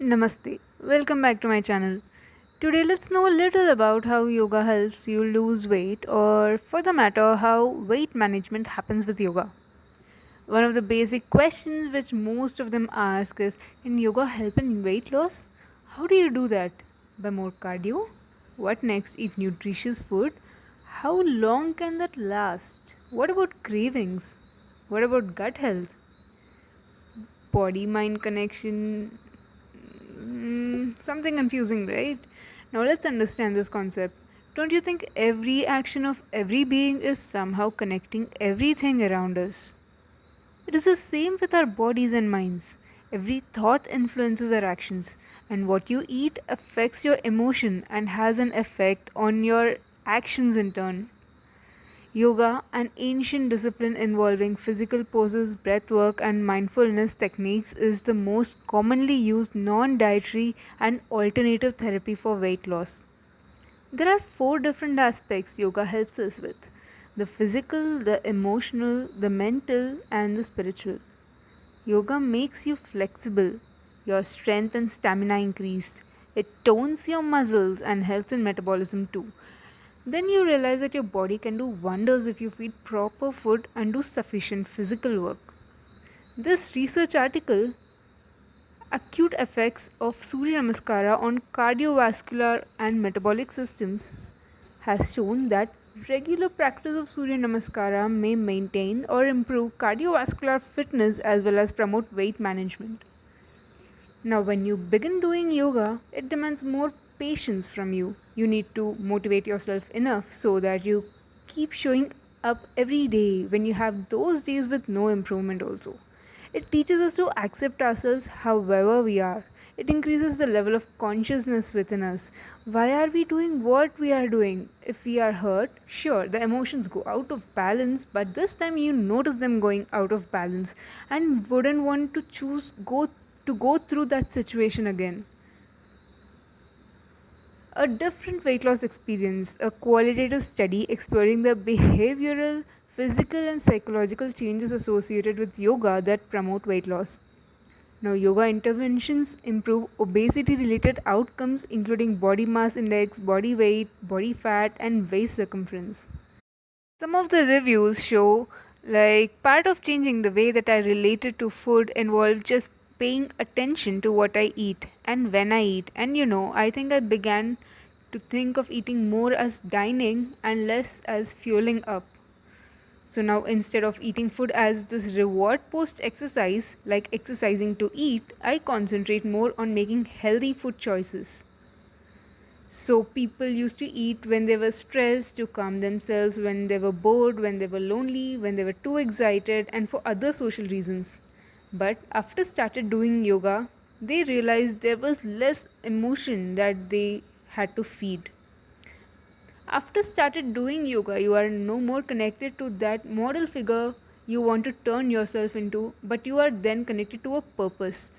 Namaste. Welcome back to my channel. Today, let's know a little about how yoga helps you lose weight, or for the matter, how weight management happens with yoga. One of the basic questions which most of them ask is, can yoga help in weight loss? How do you do that? By more cardio? What next? Eat nutritious food? How long can that last? What about cravings? What about gut health? Body mind connection? Something confusing, right? Now let's understand this concept. Don't you think every action of every being is somehow connecting everything around us? It is the same with our bodies and minds. Every thought influences our actions, and what you eat affects your emotion and has an effect on your actions in turn. Yoga, an ancient discipline involving physical poses, breath work, and mindfulness techniques, is the most commonly used non dietary and alternative therapy for weight loss. There are four different aspects yoga helps us with: the physical, the emotional, the mental, and the spiritual. Yoga makes you flexible, your strength and stamina increase. It tones your muscles and helps in metabolism too. Then you realize that your body can do wonders if you feed proper food and do sufficient physical work. This research article, Acute Effects of Surya Namaskara on Cardiovascular and Metabolic Systems, has shown that regular practice of Surya Namaskara may maintain or improve cardiovascular fitness as well as promote weight management. Now, when you begin doing yoga, it demands more patience from you. You need to motivate yourself enough so that you keep showing up every day when you have those days with no improvement, also. It teaches us to accept ourselves however we are. It increases the level of consciousness within us. Why are we doing what we are doing? If we are hurt, sure, the emotions go out of balance, but this time you notice them going out of balance and wouldn't want to go through that situation again. A different weight loss experience, a qualitative study exploring the behavioral, physical, and psychological changes associated with yoga that promote weight loss. Now, yoga interventions improve obesity related outcomes, including body mass index, body weight, body fat, and waist circumference. Some of the reviews show like part of changing the way that I related to food involved just paying attention to what I eat and when I eat. And I think I began to think of eating more as dining and less as fueling up. So now instead of eating food as this reward post exercise, like exercising to eat, I concentrate more on making healthy food choices. So people used to eat when they were stressed to calm themselves, when they were bored, when they were lonely, when they were too excited, and for other social reasons. But after started doing yoga, they realized there was less emotion that they had to feed. After started doing yoga, you are no more connected to that model figure you want to turn yourself into, but you are then connected to a purpose.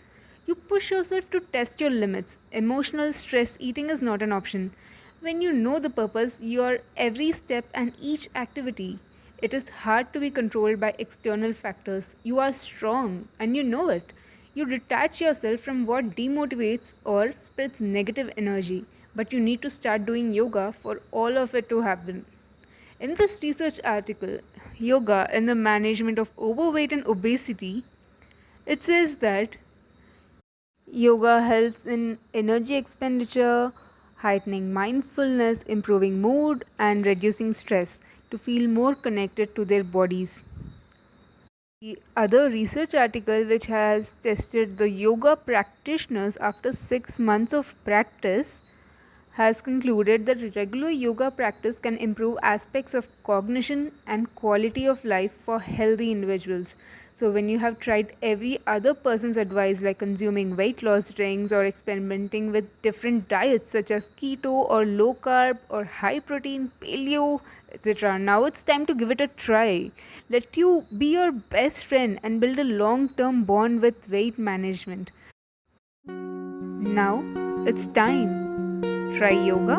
You push yourself to test your limits. Emotional stress eating is not an option. When you know the purpose, your every step and each activity, it is hard to be controlled by external factors. You are strong and you know it. You detach yourself from what demotivates or spreads negative energy, but you need to start doing yoga for all of it to happen. In this research article, Yoga in the Management of Overweight and Obesity, it says that yoga helps in energy expenditure, heightening mindfulness, improving mood, and reducing stress to feel more connected to their bodies. The other research article, which has tested the yoga practitioners after 6 months of practice, has concluded that regular yoga practice can improve aspects of cognition and quality of life for healthy individuals. So, when you have tried every other person's advice, like consuming weight loss drinks or experimenting with different diets such as keto or low carb or high protein, paleo, etc., now it's time to give it a try. Let you be your best friend and build a long term bond with weight management. Now it's time. Try yoga